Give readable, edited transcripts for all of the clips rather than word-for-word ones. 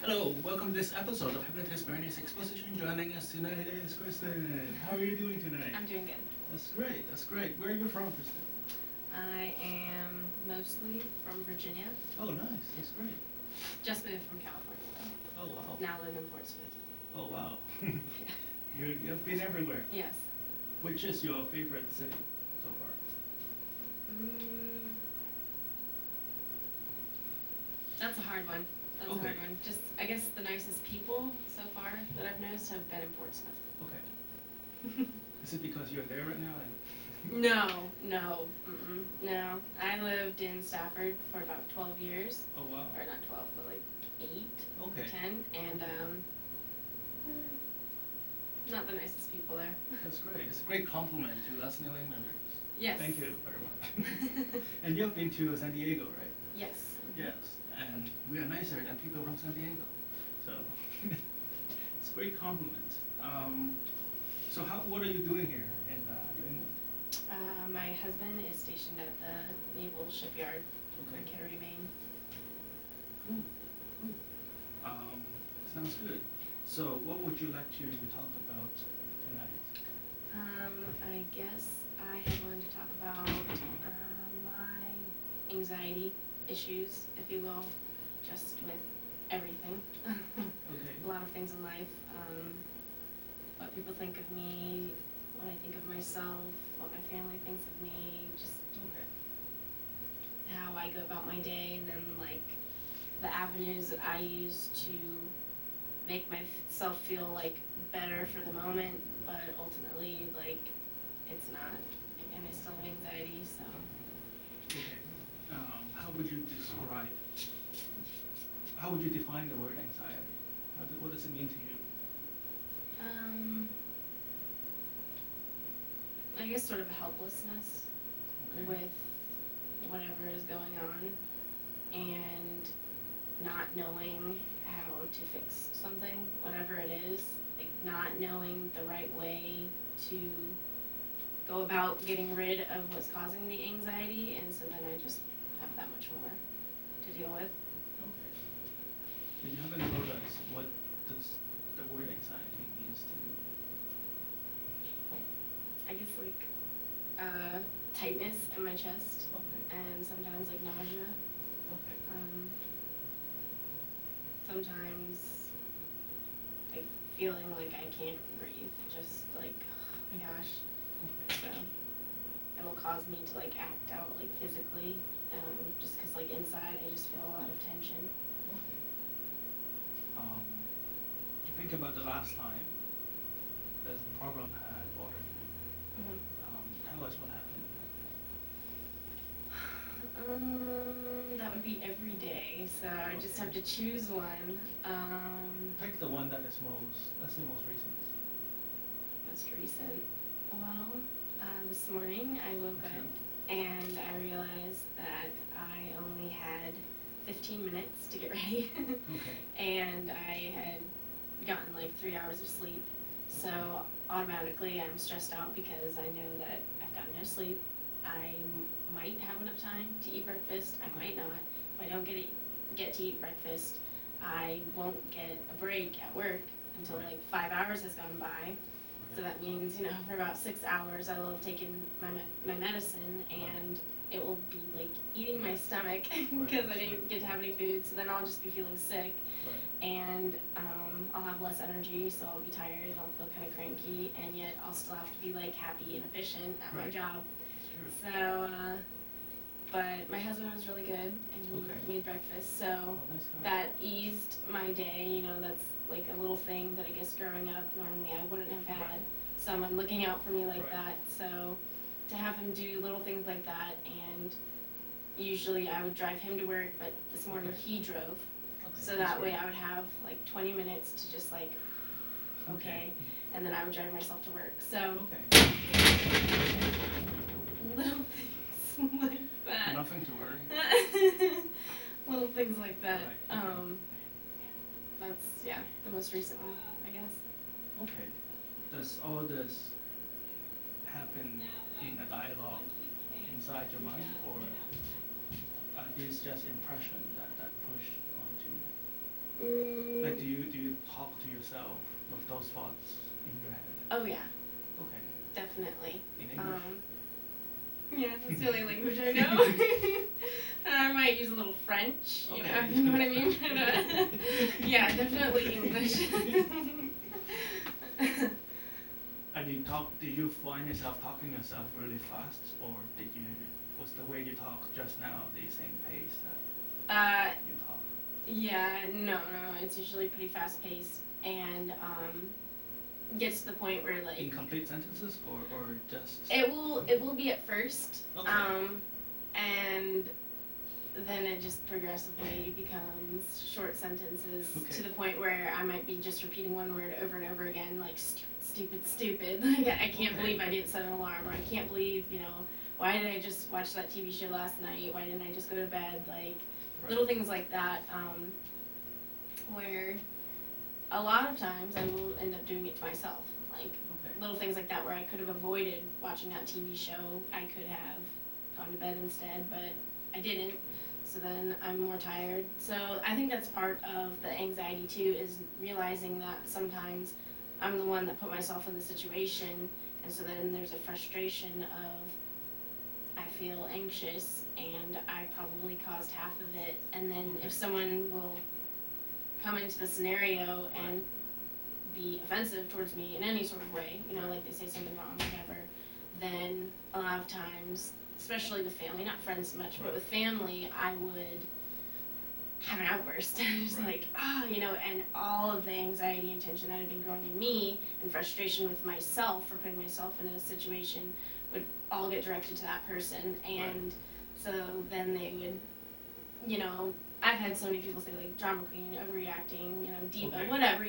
Hello, welcome to this episode of Hypnotist Exposition. Joining us tonight is Kristin. How are you doing tonight? I'm doing good. That's great, that's great. Where are you from, Kristin? I am mostly from Virginia. Oh, nice, that's great. Just moved from California though. Oh, wow. Now live in Portsmouth. Oh, wow. Yeah. You've been everywhere. Yes. Which is your favorite city so far? That's a hard one. That's a hard one. Just, I guess the nicest people so far that I've noticed have been in Portsmouth. Okay. Is it because you're there right now? No. No. I lived in Stafford for about 12 years. Oh, wow. Or not 12, but like 8, Okay. 10, and not the nicest people there. That's great. It's a great compliment to us New Englanders. Yes. Thank you very much. And you've been to San Diego, right? Yes. Yes. And we are nicer than people from San Diego. So it's a great compliment. So what are you doing here in New England? My husband is stationed at the Naval Shipyard in Kittery, Maine. Cool. Sounds good. So what would you like to talk about tonight? I guess I had wanted to talk about my anxiety issues, if you will, just with everything. Okay. A lot of things in life. What people think of me, what I think of myself, what my family thinks of me, just how I go about my day, and then like the avenues that I use to make myself feel like better for the moment, but ultimately like it's not, and I still have anxiety, so. Okay. How would you define the word anxiety? What does it mean to you? I guess sort of a helplessness with whatever is going on, and not knowing how to fix something, whatever it is, like not knowing the right way to go about getting rid of what's causing the anxiety, and so then I just have that much more to deal with. Okay. So you haven't told us what does the word anxiety means to you? I guess like tightness in my chest, and sometimes like nausea. Okay. Sometimes like feeling like I can't breathe, just like, oh my gosh. So it'll cause me to like act out like physically, just because like inside I just feel a lot of tension. You think about the last time that the problem had bothered you. Tell us what happened. That would be every day, so I just have to choose one. Pick the one that is let's say most recent. Most recent. Well, this morning I woke up and I realized that I only had 15 minutes to get ready. And I had gotten like 3 hours of sleep. So automatically I'm stressed out because I know that I've got no sleep. I might have enough time to eat breakfast, I might not. If I don't get to eat breakfast, I won't get a break at work until like 5 hours has gone by. So that means, for about 6 hours I will have taken my medicine, and it will be like eating my stomach because I didn't get to have any food. So then I'll just be feeling sick, and I'll have less energy, so I'll be tired and I'll feel kind of cranky, and yet I'll still have to be like happy and efficient at my job. So, but my husband was really good, and he made breakfast, so that eased my day. That's like a little thing that I guess growing up normally I wouldn't have had someone looking out for me like that. So to have him do little things like that, and usually I would drive him to work, but this morning he drove, so that way I would have like 20 minutes to just like and then I would drive myself to work. So little things like that. Nothing to worry. Little things like that. That's the most recent one, I guess. Okay. Does all this happen in a dialogue inside your mind, or is just impression that pushed onto you? yourself with those thoughts in your head? Oh yeah, Okay. definitely. In English? Yeah, that's the only language I know. I might use a little French, you know what I mean? But, yeah, definitely English. And did you find yourself talking yourself really fast, or was the way you talk just now the same pace that you talk? Yeah, no, it's usually pretty fast paced, and gets to the point where like Incomplete sentences or just it will be at first, okay. And then it just progressively becomes short sentences to the point where I might be just repeating one word over and over again, like stupid. Like I can't believe I didn't set an alarm, or I can't believe, why did I just watch that TV show last night? Why didn't I just go to bed? Like little things like that, where a lot of times I will end up doing it to myself. Like little things like that where I could have avoided watching that TV show. I could have gone to bed instead, but I didn't. So then I'm more tired. So I think that's part of the anxiety too, is realizing that sometimes I'm the one that put myself in the situation, and so then there's a frustration of I feel anxious and I probably caused half of it, and then if someone will come into the scenario and be offensive towards me in any sort of way, like they say something wrong, whatever, then a lot of times, especially with family, not friends so much, but with family, I would have an outburst. Just like, and all of the anxiety and tension that had been growing in me and frustration with myself for putting myself in a situation would all get directed to that person. And so then they would, I've had so many people say like drama queen, overreacting, diva, whatever,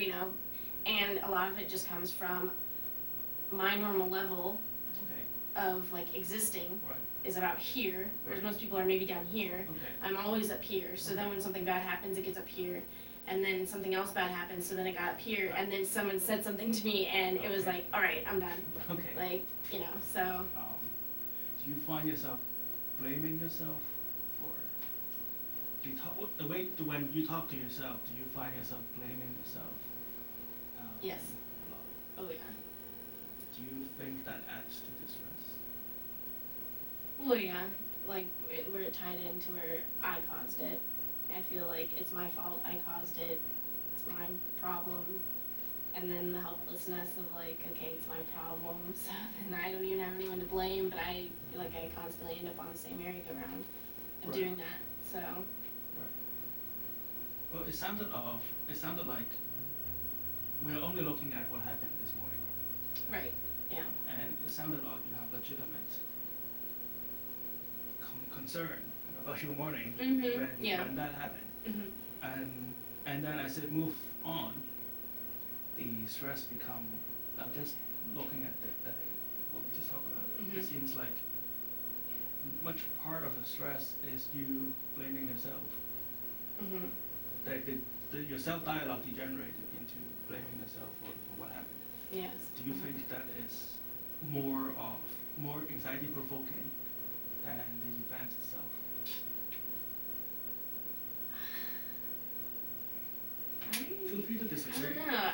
and a lot of it just comes from my normal level of like existing is about here, whereas most people are maybe down here. I'm always up here, so then when something bad happens, it gets up here, and then something else bad happens, so then it got up here, and then someone said something to me, and it was like, all right, I'm done. Like, so. Do you find yourself blaming yourself for? When you talk to yourself, do you find yourself blaming yourself? Yes. A lot? Oh yeah. Do you think that adds to the stress? Well, yeah, like we're tied into where I caused it. I feel like it's my fault. I caused it. It's my problem. And then the helplessness of like, okay, it's my problem. So then I don't even have anyone to blame. But I feel like I constantly end up on the same merry-go-round of doing that. So. Right. Well, it sounded like we're only looking at what happened this morning. Right. Yeah. And it sounded like you have legitimate concern about your morning when that happened. And then as it moved on, the stress become. I'm just looking at what we just talked about. It seems like much part of the stress is you blaming yourself. Your self-dialogue degenerated into blaming yourself for what happened. Yes. Do you think that is more anxiety-provoking than the event itself? Feel free to disagree. I don't know.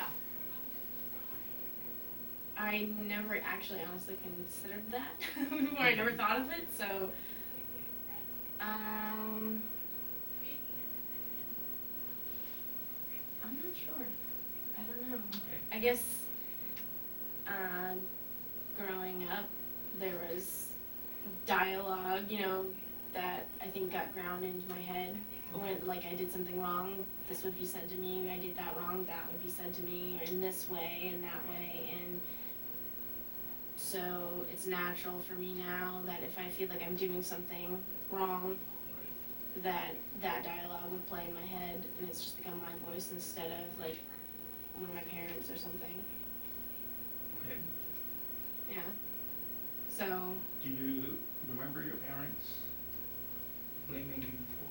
I never actually honestly considered that before. I never thought of it, so I'm not sure. I don't know. I guess growing up there was dialogue, that I think got ground into my head. When like I did something wrong, this would be said to me. I did that wrong, that would be said to me, or in this way and that way. And so it's natural for me now that if I feel like I'm doing something wrong, that dialogue would play in my head, and it's just become my voice instead of like one of my parents or something. Okay. Yeah. So. Do you remember your parents blaming you for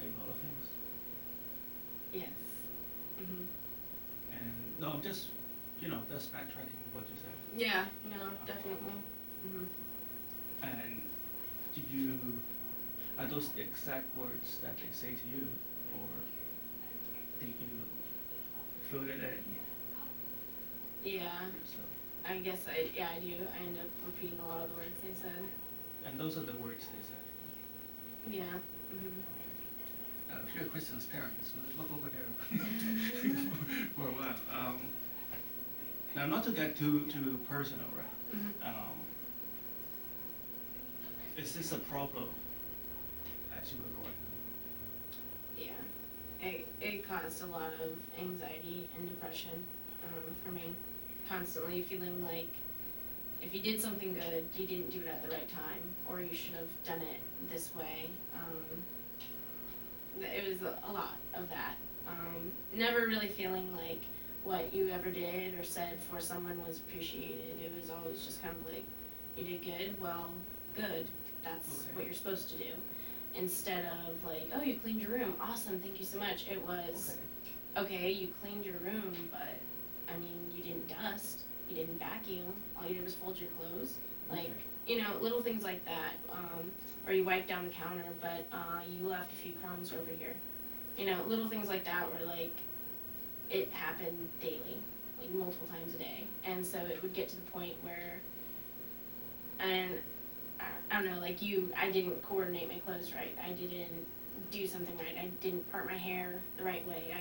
a lot of things? Yes. And no, I'm just backtracking what you said. Yeah. No, definitely. And are those the exact words that they say to you, or do you fill it in. Yeah. I guess I do. I end up repeating a lot of the words they said. And those are the words they said. Yeah. If you're Kristin's parents, look over there for a while. Now, not to get too personal, right? Is this a problem as you were growing up? Yeah. It caused a lot of anxiety and depression for me. Constantly feeling like if you did something good, you didn't do it at the right time, or you should have done it this way. It was a lot of that. Never really feeling like what you ever did or said for someone was appreciated. It was always just kind of like, you did good, well, good. That's what you're supposed to do. Instead of like, oh, you cleaned your room, awesome, thank you so much. It was, okay, you cleaned your room, but I mean, you didn't dust, you didn't vacuum, all you did was fold your clothes. Like, you know, little things like that. Or you wiped down the counter, but you left a few crumbs over here. You know, little things like that where, like, it happened daily, like, multiple times a day. And so it would get to the point where, and I don't know, like I didn't coordinate my clothes right. I didn't do something right. I didn't part my hair the right way.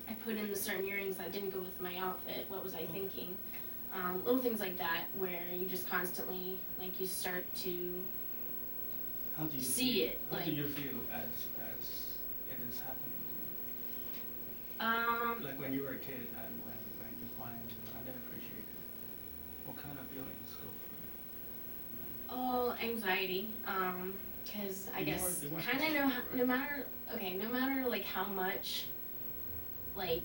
I put in the certain earrings that didn't go with my outfit. What was I thinking? Little things like that where you just constantly, like, you start to see it. How do you feel as it is happening to you? Like when you were a kid and when you find unappreciated, what kind of feelings go through? Oh, anxiety. Because I guess kind of no matter like how much, like,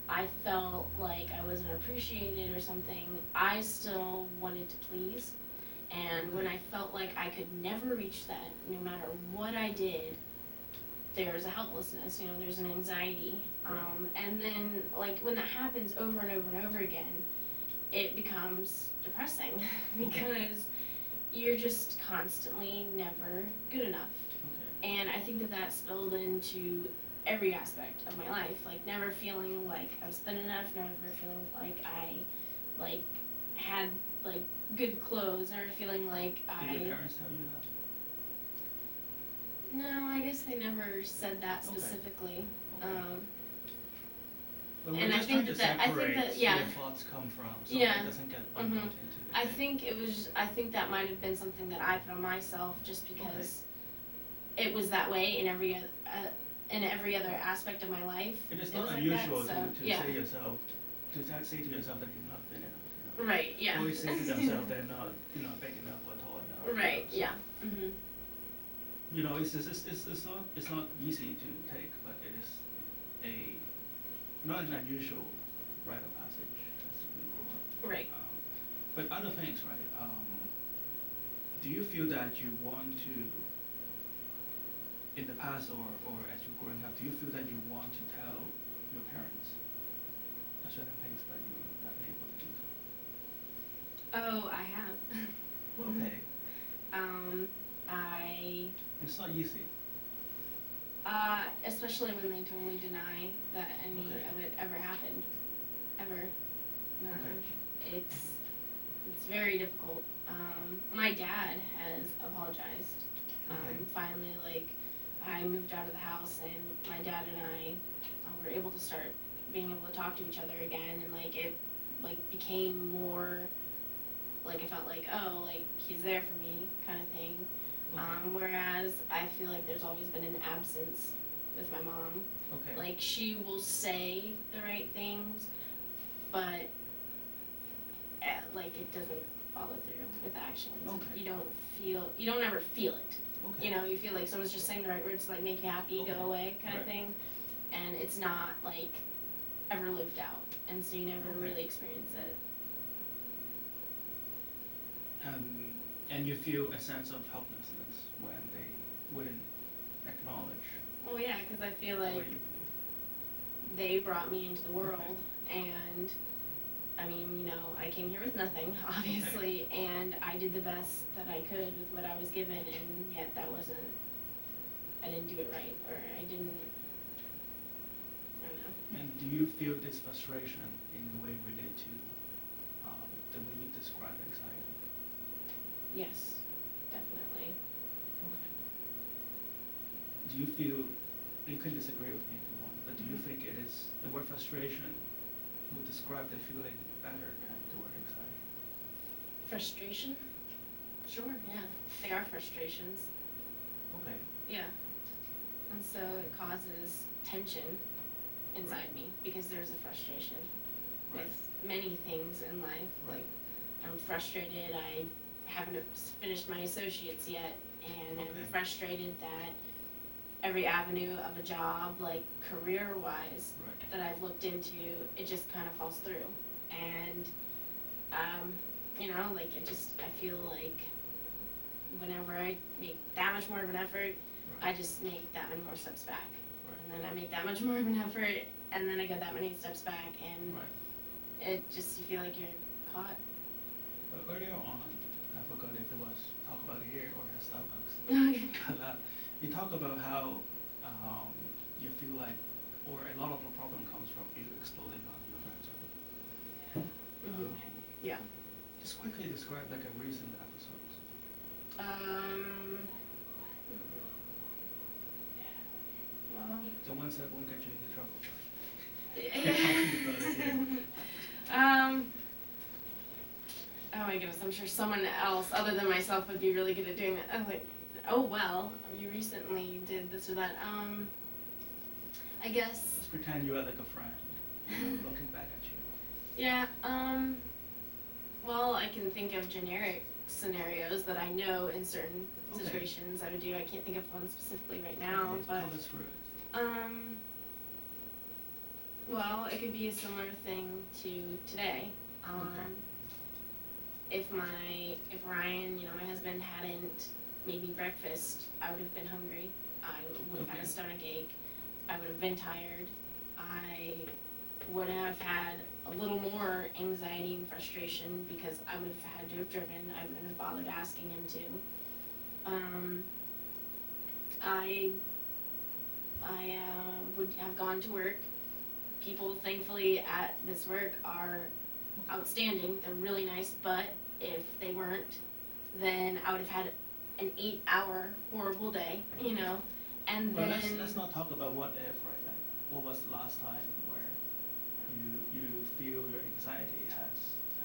I felt like I wasn't appreciated or something, I still wanted to please. And when I felt like I could never reach that, no matter what I did, there's a helplessness, you know, there's an anxiety. And then, like, when that happens over and over and over again, it becomes depressing because you're just constantly never good enough. And I think that spilled into every aspect of my life, like never feeling like I was thin enough, never feeling like I, like, had, like, good clothes, never feeling like Did your parents tell you that? No, I guess they never said that specifically. Well, and I think that where thoughts come from, so it doesn't get bumped into the I think that might have been something that I put on myself just because it was that way in every other aspect of my life. It is not unusual to say to yourself that you're not thin enough. You know? Right. Yeah. Always say to themselves they're not big enough or tall enough. Right. You know, so, yeah. You know, it's not easy to take, but it is not an unusual rite of passage as we grow up. Right. But other things, right? Do you feel that you want to, in the past or as you're growing up, do you feel that you want to tell your parents certain things that you were not able to do? Oh, I have. Okay. It's not easy. Especially when they totally deny that any of it ever happened. Ever. No. It's very difficult. My dad has apologized. Finally, like, I moved out of the house and my dad and I were able to start being able to talk to each other again, and like it became more like I felt like, oh, like he's there for me kind of thing. Whereas I feel like there's always been an absence with my mom. Like, she will say the right things, but like it doesn't follow through with actions. You don't ever feel it. You know, you feel like someone's just saying the right words to, like, make you happy, go away kind of thing, and it's not like ever lived out, and so you never really experience it. And you feel a sense of helplessness when they wouldn't acknowledge. Well, yeah, because I feel like they brought me into the world, and I mean, you know, I came here with nothing, obviously, and I did the best that I could with what I was given, and yet I didn't do it right, or I don't know. And do you feel this frustration in a way related to the way you describe anxiety? Yes, definitely. Okay. Do you feel, you can disagree with me if you want, but do you think it is, the word frustration would describe the feeling better than the word anxiety? Frustration? Sure, yeah. They are frustrations. Okay. Yeah. And so it causes tension inside me because there's a frustration with many things in life. Like, I'm frustrated I haven't finished my associates yet, and I'm frustrated that every avenue of a job, like career-wise, that I've looked into, it just kind of falls through. And, you know, like I feel like whenever I make that much more of an effort, I just make that many more steps back. And then I make that much more of an effort, and then I go that many steps back, and it just, you feel like you're caught. But earlier on, I forgot if it was talk about here or at Starbucks. But, you talk about how you feel like, or a lot of the problem comes from you exploding on your friends, right? Yeah. Just quickly describe like a recent episode. The ones that won't get you into trouble. Oh my goodness, I'm sure someone else other than myself would be really good at doing that. I'm like, oh well, you recently did this or that. I guess. Let's pretend you are like a friend, looking back at you. Yeah. Well, I can think of generic scenarios that I know in certain situations I would do. I can't think of one specifically right now, but. That's rude. Well, it could be a similar thing to today. If Ryan, you know, my husband hadn't made me breakfast, I would have been hungry. I would have had a stomach ache. I would have been tired. I would have had a little more anxiety and frustration because I would have had to have driven. I wouldn't have bothered asking him to. I would have gone to work. People, thankfully, at this work are outstanding. They're really nice, but if they weren't, then I would have had an 8-hour horrible day, you know. And well, then let's not talk about what if, right? Like, what was the last time where you feel your anxiety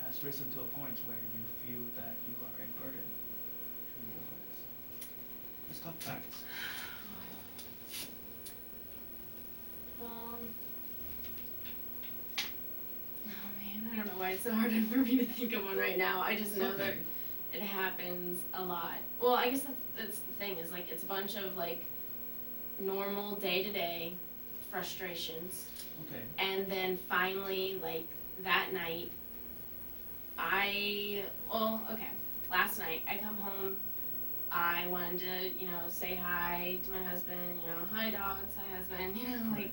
has risen to a point where you feel that you are a burden to your friends? Let's talk facts. Oh man, I don't know why it's so hard for me to think of one right now. I just know that it happens a lot. Well, I guess that's the thing, is like it's a bunch of like normal day-to-day frustrations. Okay. And then finally, like that night, last night I come home, I wanted to, you know, say hi to my husband, you know, hi dogs, hi husband, you know, like,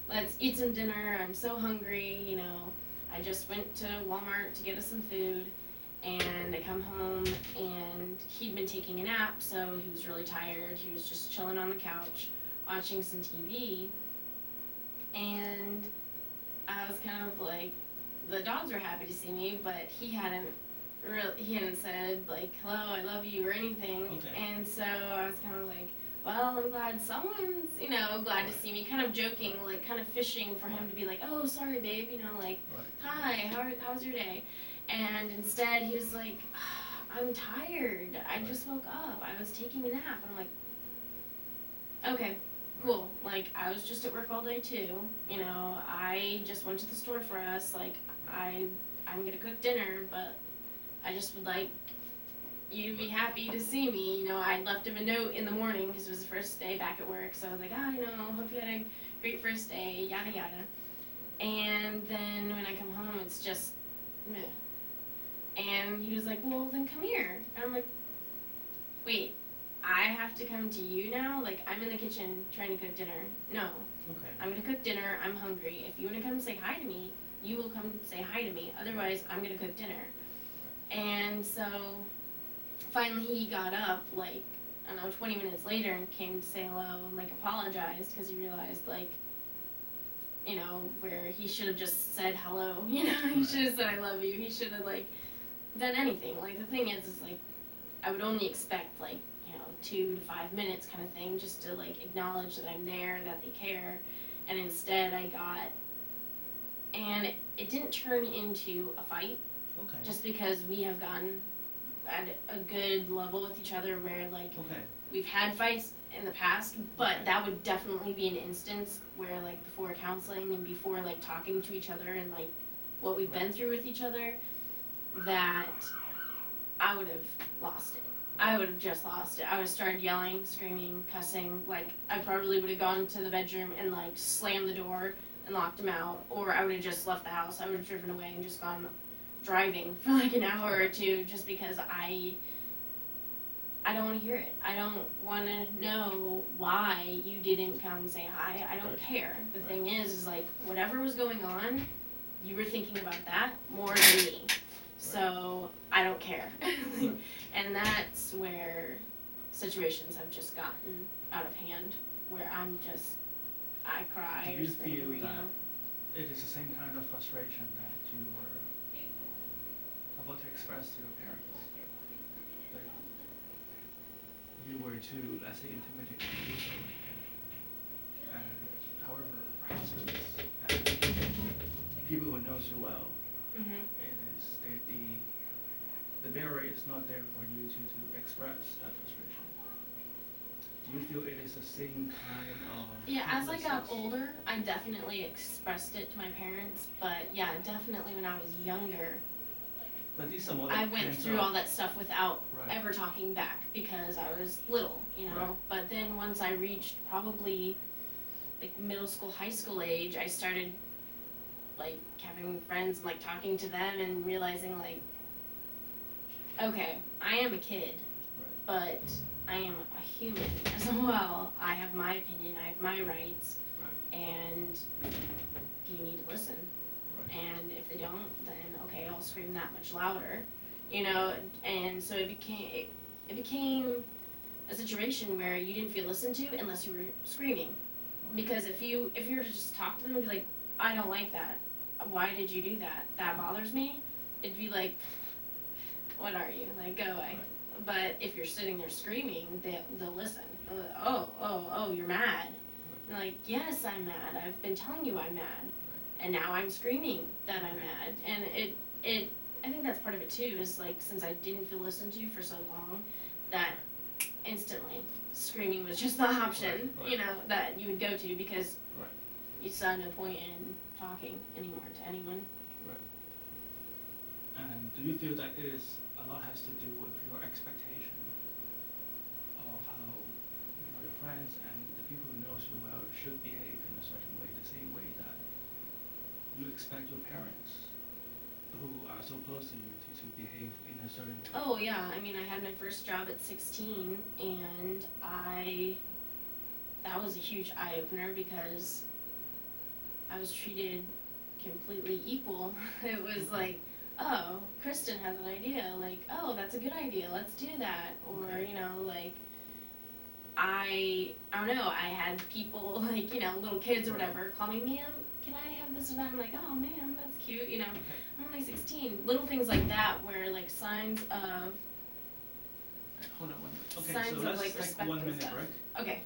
let's eat some dinner, I'm so hungry, you know. I just went to Walmart to get us some food, and I come home, and he'd been taking a nap, so he was really tired. He was just chilling on the couch, watching some TV, and I was kind of like, the dogs were happy to see me, but he hadn't said like, hello, I love you, or anything, and so I was kind of like, well, I'm glad someone's, you know, glad to see me, kind of joking, like, kind of fishing for him to be like, oh, sorry, babe, you know, like, hi, how's your day? And instead, he was like, I'm tired, I just woke up, I was taking a nap, and I'm like, okay, cool, like, I was just at work all day, too, you know, I just went to the store for us, like, I'm gonna cook dinner, but I just would like you to be happy to see me. You know, I left him a note in the morning because it was the first day back at work. So I was like, you know, hope you had a great first day, yada yada. And then when I come home, it's just meh. And he was like, well, then come here. And I'm like, wait, I have to come to you now? Like, I'm in the kitchen trying to cook dinner. No. Okay. I'm going to cook dinner. I'm hungry. If you want to come say hi to me, you will come say hi to me. Otherwise, I'm going to cook dinner. And so finally he got up, like, I don't know, 20 minutes later and came to say hello and, like, apologized because he realized, like, you know, where he should have just said hello, you know, he should have said I love you, he should have, like, done anything. Like, the thing is, like, I would only expect, like, you know, 2 to 5 minutes kind of thing, just to, like, acknowledge that I'm there, that they care, and instead I got, and it didn't turn into a fight, Okay. just because we have gotten at a good level with each other where, like, Okay. we've had fights in the past, but that would definitely be an instance where, like, before counseling and before, like, talking to each other and, like, what we've been through with each other, that I would have lost it. I would have just lost it. I would have started yelling, screaming, cussing. Like, I probably would have gone to the bedroom and, like, slammed the door and locked him out, or I would have just left the house. I would have driven away and just gone driving for, like, an hour or two, just because I don't want to hear it. I don't want to know why you didn't come say hi. I don't care. The thing is, like, whatever was going on, you were thinking about that more than me. So, I don't care. And that's where situations have just gotten out of hand, where I cry or scream, you feel that it is the same kind of frustration that you were about to express to your parents? That you were too, let's say, intimidated people. However, husbands and people who knows you well, it is the barrier is not there for you to express that frustration. Do you feel it is the same kind of... Yeah, as I got older, I definitely expressed it to my parents, but yeah, definitely when I was younger, but these are more I went through all that stuff without Right. ever talking back, because I was little, you know. Right. But then once I reached probably, like, middle school, high school age, I started, like, having friends and, like, talking to them and realizing, like, okay, I am a kid, Right. but I am a human as well. I have my opinion, I have my rights, Right. and you need to listen. Right. And if they don't, then okay, I'll scream that much louder, you know. And so it became a situation where you didn't feel listened to unless you were screaming. Because if you were to just talk to them and be like, I don't like that, why did you do that? That bothers me. It'd be like, what are you? Like, go away. Right. But if you're sitting there screaming, they'll listen. They'll be like, oh, you're mad. And like, yes, I'm mad. I've been telling you I'm mad. And now I'm screaming that I'm mad. And I think that's part of it too, is like, since I didn't feel listened to for so long, that instantly screaming was just the option, Right. you know, that you would go to, because Right. you saw no point in talking anymore to anyone. Right. And do you feel that a lot has to do with your expectation of how, you know, your friends and the people who knows you well should behave in a certain way, the same way that you expect your parents who are so close to you to behave in a certain way? Oh yeah, I mean, I had my first job at 16, and that was a huge eye-opener, because I was treated completely equal. It was like, oh, Kristin has an idea, like, oh, that's a good idea, let's do that. Or, you know, like, I don't know, I had people, like, you know, little kids or whatever, call me, ma'am, can I have this or that? I'm like, oh, man, that's cute, you know. I'm only 16. Little things like that, where, like, signs of... Hold on 1 minute. Okay, signs so of, let's like, take respect 1 and minute stuff. break. Okay.